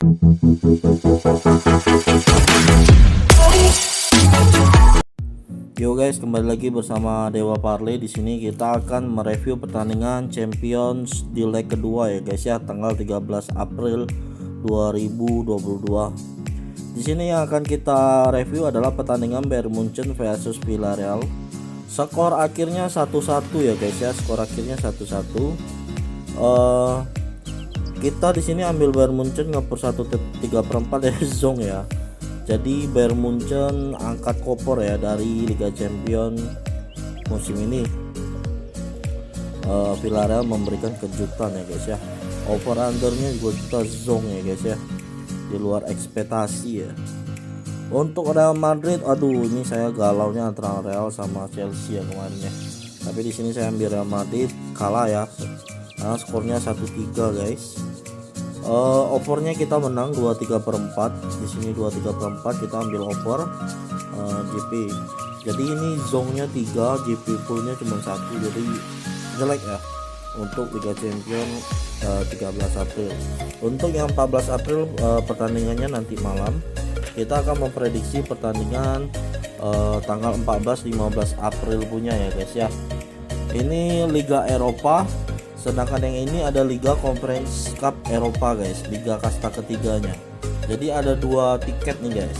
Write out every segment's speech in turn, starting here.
Yo guys, kembali lagi bersama Dewa Parley. Di sini kita akan mereview pertandingan Champions di leg kedua ya guys ya, tanggal 13 April 2022. Di sini yang akan kita review adalah pertandingan Bayern Munchen versus Villarreal. Skor akhirnya 1-1 ya guys ya, skor akhirnya 1-1. Kita di sini ambil Bayern Munchen ngeper 1/3/4 ya zong ya. Jadi Bayern Munchen angkat koper ya dari Liga Champions musim ini. Villarreal memberikan kejutan ya guys ya. Over undernya juga kita zong ya guys ya, di luar ekspektasi ya. Untuk Real Madrid, aduh ini saya galaunya antara Real sama Chelsea ya kemarin ya. Tapi di sini saya ambil Real Madrid, kalah ya. Nah, skornya 1-3 guys. Overnya kita menang 23/4. Di sini 23/4 kita ambil over GP. Jadi ini zongnya 3, GP fullnya cuma 1, jadi jelek ya untuk Liga Champions 13 April. Untuk yang 14 April pertandingannya nanti malam. Kita akan memprediksi pertandingan tanggal 14-15 April punya ya guys ya. Ini Liga Eropa. Sedangkan yang ini ada Liga Conference Cup Eropa guys, Liga kasta ketiganya. Jadi ada 2 tiket nih guys.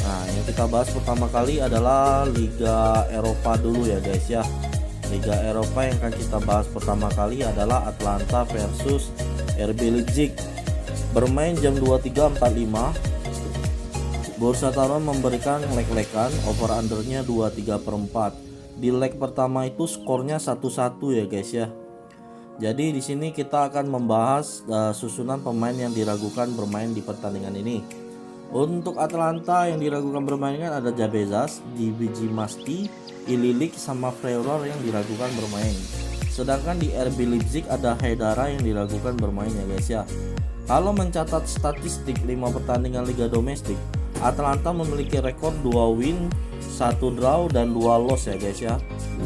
Nah yang kita bahas pertama kali adalah Liga Eropa dulu ya guys ya. Liga Eropa yang akan kita bahas pertama kali adalah Atalanta versus RB Leipzig. Bermain jam 23.45. Borussia Dortmund memberikan leg-legan, over undernya 23/4. Di leg pertama itu skornya 1-1 ya guys ya. Jadi di sini kita akan membahas susunan pemain yang diragukan bermain di pertandingan ini. Untuk Atalanta yang diragukan bermain kan ada Jabezas, Djibiji Masti, Ililik sama Freuler yang diragukan bermain. Sedangkan di RB Leipzig ada Haidara yang diragukan bermain ya guys ya. Kalau mencatat statistik 5 pertandingan Liga Domestik, Atalanta memiliki rekor 2 win, 1 draw dan 2 loss ya guys ya.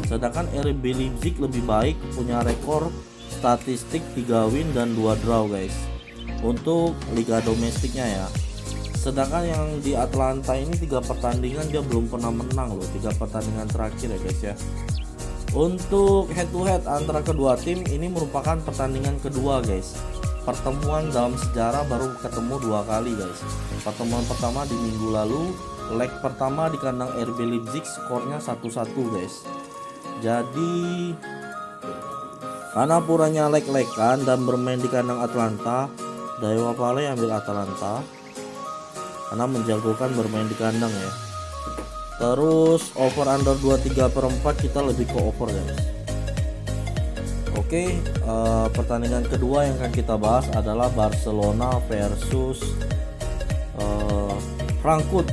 Sedangkan RB Leipzig lebih baik, punya rekor statistik 3 win dan 2 draw guys untuk Liga Domestiknya ya. Sedangkan yang di Atalanta ini 3 pertandingan dia belum pernah menang loh, 3 pertandingan terakhir ya guys ya. Untuk head to head antara kedua tim ini merupakan pertandingan kedua guys. Pertemuan dalam sejarah baru ketemu 2 kali guys. Pertemuan pertama di minggu lalu, leg pertama di kandang RB Leipzig, skornya 1-1 guys. Jadi karena puranya leg-legan dan bermain di kandang Atalanta, Dewa Parley ambil Atalanta karena menjagokan bermain di kandang ya. Terus over under 23/4 kita lebih ke over guys. Oke, pertandingan kedua yang akan kita bahas adalah Barcelona versus Frankfurt.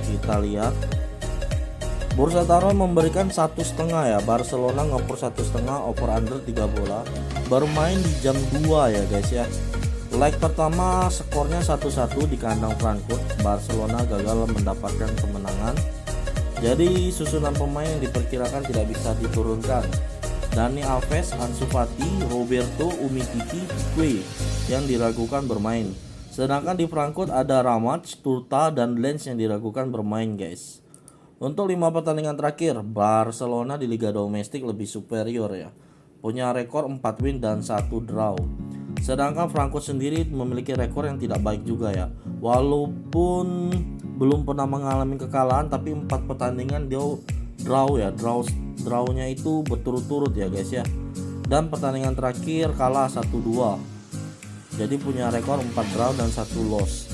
Kita lihat Borussia Dortmund memberikan 1,5 ya. Barcelona ngoper 1,5, over under 3 bola. Bermain di jam 2 ya guys ya. Leg pertama skornya 1-1 di kandang Frankfurt. Barcelona gagal mendapatkan kemenangan. Jadi susunan pemain yang diperkirakan tidak bisa diturunkan. Dani Alves, Ansu Fati, Roberto, Umtiti, Pique yang diragukan bermain. Sedangkan di Frankfurt ada Ramage, Turta dan Lens yang diragukan bermain guys. Untuk 5 pertandingan terakhir, Barcelona di Liga Domestik lebih superior ya. Punya rekor 4 win dan 1 draw. Sedangkan Frankfurt sendiri memiliki rekor yang tidak baik juga ya. Walaupun belum pernah mengalami kekalahan, tapi 4 pertandingan dia draw ya. Drawnya itu berturut-turut ya guys ya. Dan pertandingan terakhir kalah 1-2. Jadi punya rekor 4 draw dan 1 loss.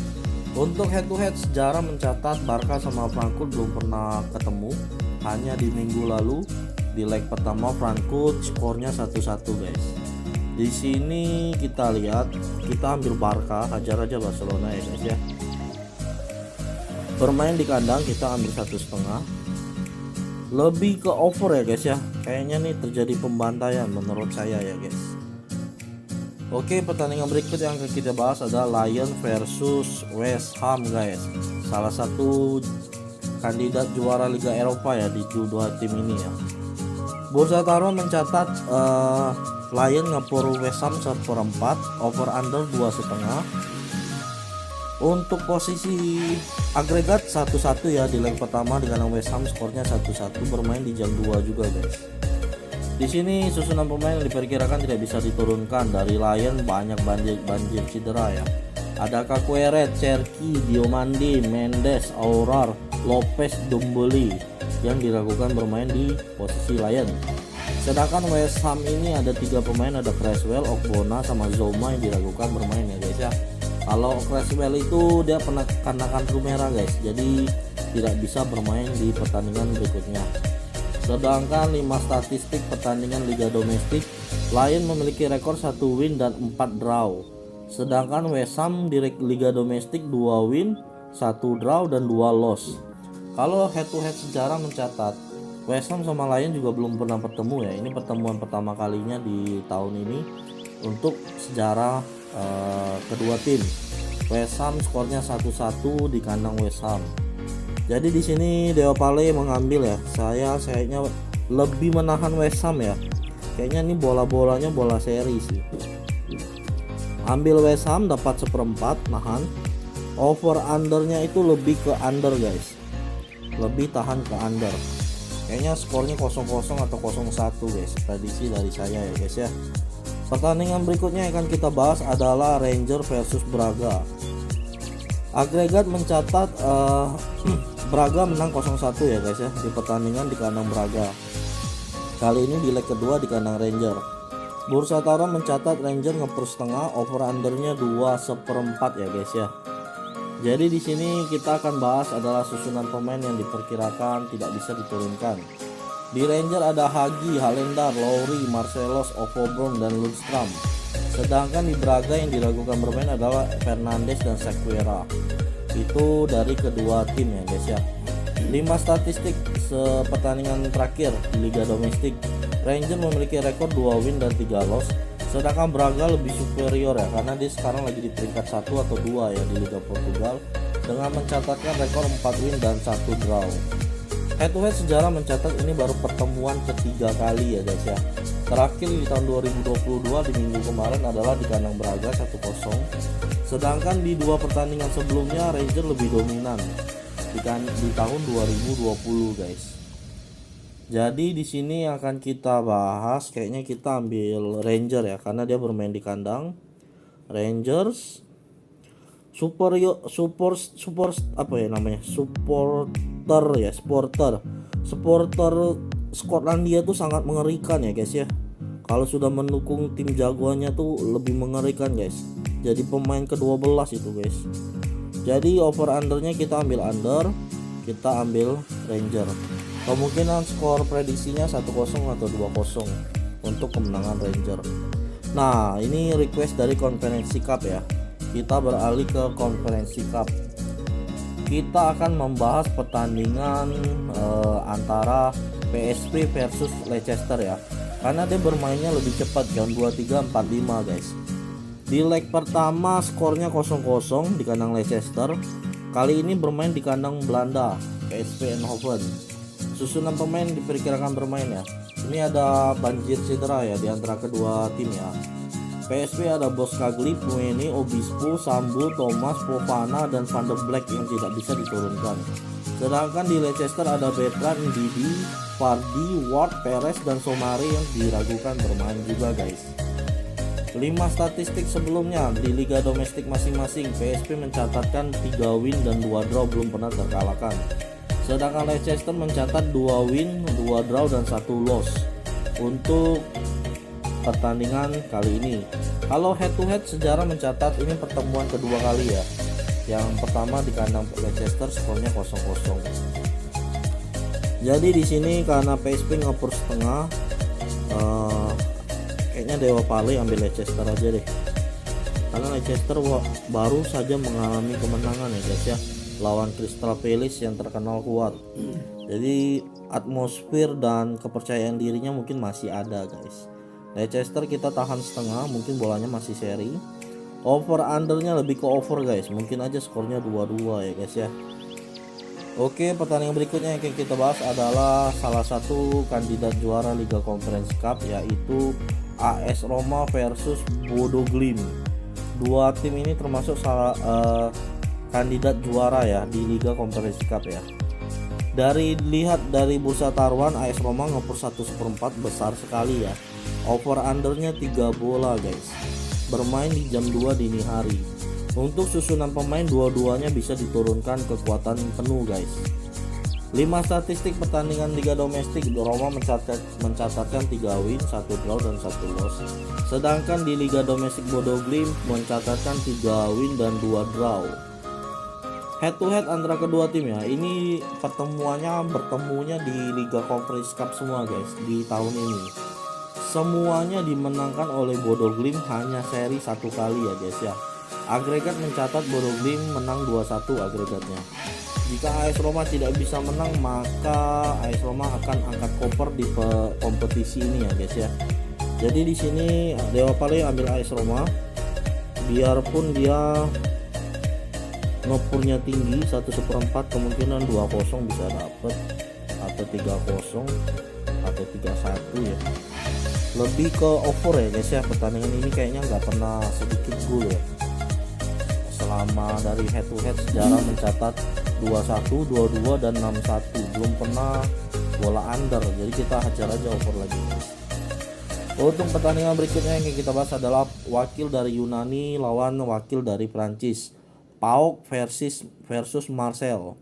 Untuk head to head sejarah mencatat Barca sama Frankfurt belum pernah ketemu, hanya di minggu lalu di leg pertama Frankfurt skornya 1-1 guys. Di sini kita lihat, kita ambil Barca, hajar aja Barcelona ya guys ya. Bermain di kandang kita ambil 1,5. Lebih ke over ya guys ya. Kayaknya nih terjadi pembantaian menurut saya ya guys. Oke, pertandingan berikut yang akan kita bahas adalah Lyon versus West Ham guys. Salah satu kandidat juara Liga Eropa ya di dua tim ini ya. Borussia Dortmund mencatat Lion ngepur West Ham 1/4, over under 2,5. Untuk posisi agregat 1-1 ya di leg pertama dengan West Ham, skornya 1-1, bermain di jam 2 juga guys. Di sini susunan pemain yang diperkirakan tidak bisa diturunkan. Dari Lion banyak banjir cedera ya. Ada Caqueret, Cherki, Diomande, Mendes, Aouar, Lopez, Domboli yang diragukan bermain di posisi Lion. Sedangkan West Ham ini ada 3 pemain, ada Cresswell, Ogbonna, sama Zouma yang diragukan bermain ya guys ya. Kalau Cresswell itu dia pernah kena kartu merah guys, jadi tidak bisa bermain di pertandingan berikutnya. Sedangkan 5 statistik pertandingan Liga Domestik, Lion memiliki rekor 1 win dan 4 draw. Sedangkan West Ham di Liga Domestik 2 win, 1 draw dan 2 loss. Kalau head to head sejarah mencatat, West Ham sama Lion juga belum pernah bertemu ya. Ini pertemuan pertama kalinya di tahun ini untuk sejarah kedua tim. West Ham skornya 1-1 di kandang West Ham. Jadi di sini Dewa Pale mengambil ya. Sayanya lebih menahan West Ham ya. Kayaknya ini bola-bolanya bola seri sih. Ambil West Ham dapat 1/4 nahan. Over undernya itu lebih ke under guys. Lebih tahan ke under. Kayaknya skornya 0-0 atau 0-1 guys. Prediksi dari saya ya guys ya. Pertandingan berikutnya yang akan kita bahas adalah Ranger versus Braga. Agregat mencatat Braga menang 0-1 ya guys ya di pertandingan di kandang Braga. Kali ini di leg kedua di kandang Ranger. Bursa Taruhan mencatat Ranger ngepur setengah, over undernya 2/4 ya guys ya. Jadi di sini kita akan bahas adalah susunan pemain yang diperkirakan tidak bisa diturunkan. Di Ranger ada Hagi, Halendar, Lowry, Marcelos, Ovobron dan Lundstram. Sedangkan di Braga yang diragukan bermain adalah Fernandes dan Sequeira. Itu dari kedua tim ya guys ya. 5 statistik sepertandingan terakhir di Liga Domestik, Ranger memiliki rekor 2 win dan 3 loss. Sedangkan Braga lebih superior ya, karena dia sekarang lagi di peringkat 1 atau 2 ya di Liga Portugal dengan mencatatkan rekor 4 win dan 1 draw. Head to head sejarah mencatat ini baru pertemuan ketiga kali ya guys ya. Terakhir di tahun 2022 di minggu kemarin adalah di kandang Braga 1-0. Sedangkan di 2 pertandingan sebelumnya Ranger lebih dominan di tahun 2020 guys. Jadi di sini akan kita bahas, kayaknya kita ambil Ranger ya, karena dia bermain di kandang Rangers. Supporter Skotlandia tuh sangat mengerikan ya guys ya. Kalau sudah mendukung tim jagoannya tuh lebih mengerikan guys. Jadi pemain ke-12 itu guys. Jadi over undernya kita ambil under, kita ambil Ranger. Kemungkinan skor prediksinya 1-0 atau 2-0 untuk kemenangan Ranger. Nah, ini request dari Konferensi Cup ya. Kita beralih ke Konferensi Cup. Kita akan membahas pertandingan antara PSV versus Leicester ya. Karena dia bermainnya lebih cepat, jam 23.45 guys. Di leg pertama skornya 0-0 di kandang Leicester. Kali ini bermain di kandang Belanda, PSV Eindhoven. Susunan pemain diperkirakan bermain ya. Ini ada banjir cedera ya di antara kedua tim ya. PSV ada Boskagli, Pueni, Obispo, Sambu, Thomas, Fofana, dan Van de Beek yang tidak bisa diturunkan. Sedangkan di Leicester ada Bertrand, Ndidi, Vardy, Ward, Perez, dan Somare yang diragukan bermain juga guys. 5 statistik sebelumnya di Liga Domestik masing-masing, PSV mencatatkan 3 win dan 2 draw, belum pernah terkalahkan. Sedangkan Leicester mencatat 2 win, 2 draw, dan 1 loss untuk pertandingan kali ini. Kalau head to head sejarah mencatat ini pertemuan kedua kali ya. Yang pertama di kandang Leicester skornya 0-0. Jadi di sini karena PSV ngepur setengah, kayaknya Dewa Pale ambil Leicester aja deh. Karena Leicester baru saja mengalami kemenangan ya guys ya, lawan Crystal Palace yang terkenal kuat. Jadi atmosfer dan kepercayaan dirinya mungkin masih ada guys. Leicester kita tahan setengah, mungkin bolanya masih seri. Over undernya lebih ke over guys, mungkin aja skornya 2-2 ya guys ya. Oke, pertandingan berikutnya yang akan kita bahas adalah salah satu kandidat juara Liga Conference Cup, yaitu AS Roma versus Bodo Glimt. Dua tim ini termasuk kandidat juara ya di Liga Conference Cup ya. Lihat dari bursa taruhan, AS Roma ngepush 1/4 besar sekali ya. Over undernya 3 bola guys. Bermain di jam 2 dini hari. Untuk susunan pemain, dua-duanya bisa diturunkan kekuatan penuh guys. 5 statistik pertandingan Liga Domestik, Roma mencatatkan 3 win, 1 draw dan 1 loss. Sedangkan di Liga Domestik Bodo Glimt mencatatkan 3 win dan 2 draw. Head to head antara kedua tim ya, ini bertemunya di Liga Conference Cup semua guys di tahun ini. Semuanya dimenangkan oleh Bodo Glimt, hanya seri 1 kali ya guys ya. Agregat mencatat Bodo Glimt menang 2-1 agregatnya. Jika AS Roma tidak bisa menang, maka AS Roma akan angkat koper di kompetisi ini ya guys ya. Jadi di sini Dewa Pale ambil AS Roma, biarpun dia ngepurnya tinggi 1/4, kemungkinan 2-0 bisa dapet, atau 3-0 atau 3-1 ya. Lebih ke over ya guys ya. Pertandingan ini kayaknya nggak pernah sedikit gol ya. Selama dari head to head sejarah mencatat 21, 22 dan 61, belum pernah bola under. Jadi kita hajar aja over lagi. Untuk pertandingan berikutnya yang kita bahas adalah wakil dari Yunani lawan wakil dari Prancis, PAOK versus Marseille.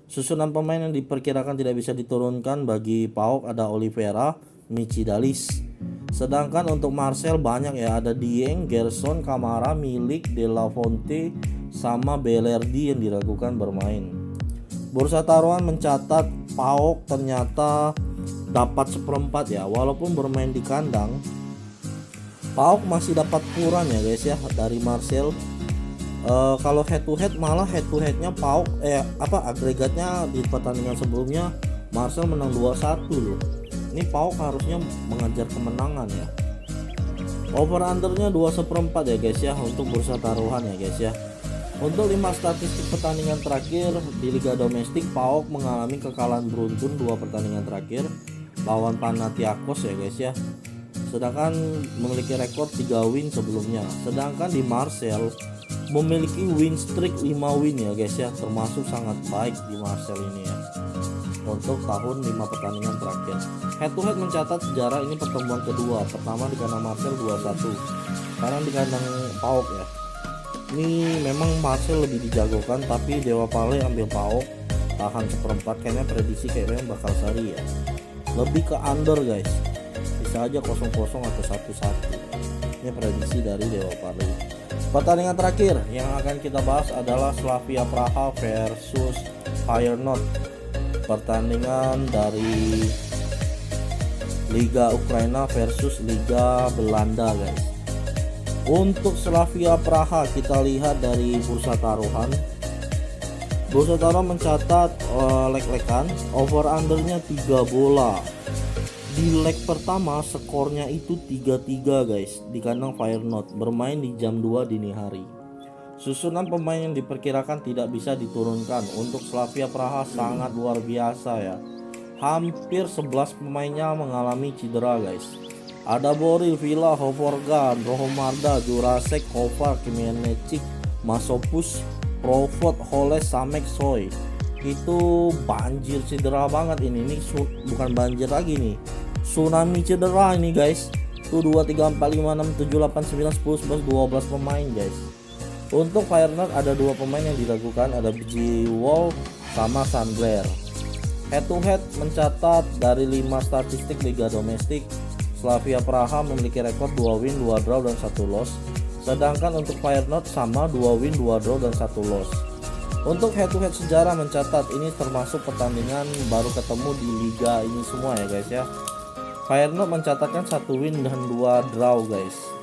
Susunan pemain yang diperkirakan tidak bisa diturunkan bagi PAOK ada Oliveira, Michidalis. Sedangkan untuk Marseille banyak ya, ada Dieng, Gerson, Kamara, Milik, De La Fonte, sama Belerdi yang diragukan bermain. Bursa taruhan mencatat PAOK ternyata dapat 1/4 ya, walaupun bermain di kandang. PAOK masih dapat kurang ya guys ya dari Marseille. Kalau head to headnya PAOK agregatnya di pertandingan sebelumnya Marseille menang 2-1 loh. Ini PAOK harusnya mengejar kemenangan ya. Over undernya 2/4 ya guys ya untuk bursa taruhan ya guys ya. Untuk 5 statistik pertandingan terakhir di Liga Domestik, PAOK mengalami kekalahan beruntun 2 pertandingan terakhir lawan Panathinaikos ya guys ya. Sedangkan memiliki rekor 3 win sebelumnya. Sedangkan di Marseille memiliki win streak 5 win ya guys ya, termasuk sangat baik di Marseille ini ya. Untuk tahun 5 pertandingan terakhir, head to head mencatat sejarah ini pertemuan kedua. Pertama di kandang Marseille 2-1, sekarang di kandang PAOK ya. Ini memang Marseille lebih dijagokan, tapi Dewa Pale ambil PAOK, tahan 1/4. Kayaknya prediksi kayaknya bakal seri ya. Lebih ke under guys, bisa aja 0-0 atau 1-1. Ini prediksi dari Dewa Pale. Pertandingan terakhir yang akan kita bahas adalah Slavia Praha versus Feyenoord. Pertandingan dari Liga Ukraina versus Liga Belanda guys. Untuk Slavia Praha kita lihat dari bursa taruhan. Bursa taruhan mencatat leg-legan, over undernya 3 bola. Di leg pertama skornya itu 3-3 guys di kandang Feyenoord, bermain di jam 2 dini hari. Susunan pemain yang diperkirakan tidak bisa diturunkan untuk Slavia Praha sangat luar biasa ya. Hampir 11 pemainnya mengalami cedera guys. Ada Boril, Villa, Hovorgan, Rohomarda, Jurasek, Kovar, Kimenecik, Masopus, Provot, Holes, Samek, Soy. Itu banjir cedera banget ini bukan banjir lagi nih. Tsunami cedera ini guys. Tuh 2, 3, 4, 5, 6, 7, 8, 9, 10, 11, 12 pemain guys. Untuk Feyenoord ada 2 pemain yang diragukan, ada Bji Wol sama Sandler. Head to head mencatat dari 5 statistik Liga Domestik, Slavia Praha memiliki rekor 2 win, 2 draw dan 1 loss. Sedangkan untuk Feyenoord sama 2 win, 2 draw dan 1 loss. Untuk head to head sejarah mencatat ini termasuk pertandingan baru ketemu di liga ini semua ya guys ya. Feyenoord mencatatkan 1 win dan 2 draw guys.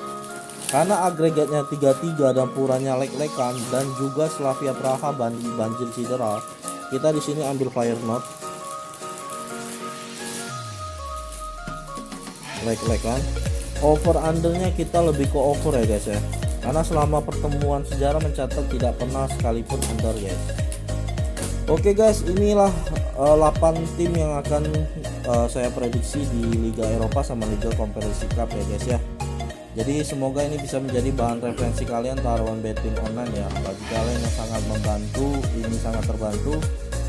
Karena agregatnya 3-3 dan puranya leg-legan dan juga Slavia Praha banjir cedera, kita di sini ambil Feyenoord leg-legan. Over undernya kita lebih ke over ya guys ya. Karena selama pertemuan sejarah mencatat tidak pernah sekalipun under guys. Oke guys, inilah 8 tim yang akan saya prediksi di Liga Eropa sama Liga Konferensi Cup ya guys ya. Jadi semoga ini bisa menjadi bahan referensi kalian taruhan betting online ya. Bagi kalian yang sangat membantu, ini sangat terbantu,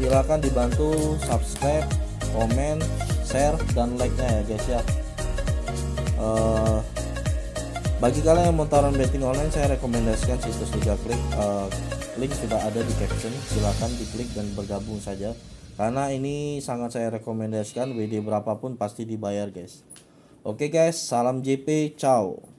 silakan dibantu subscribe, komen, share, dan like-nya ya guys ya. Bagi kalian yang mau taruhan betting online, saya rekomendasikan situs Liga Klik. Link sudah ada di caption, silahkan diklik dan bergabung saja, karena ini sangat saya rekomendasikan. WD berapapun pasti dibayar guys. Oke guys, salam JP, ciao.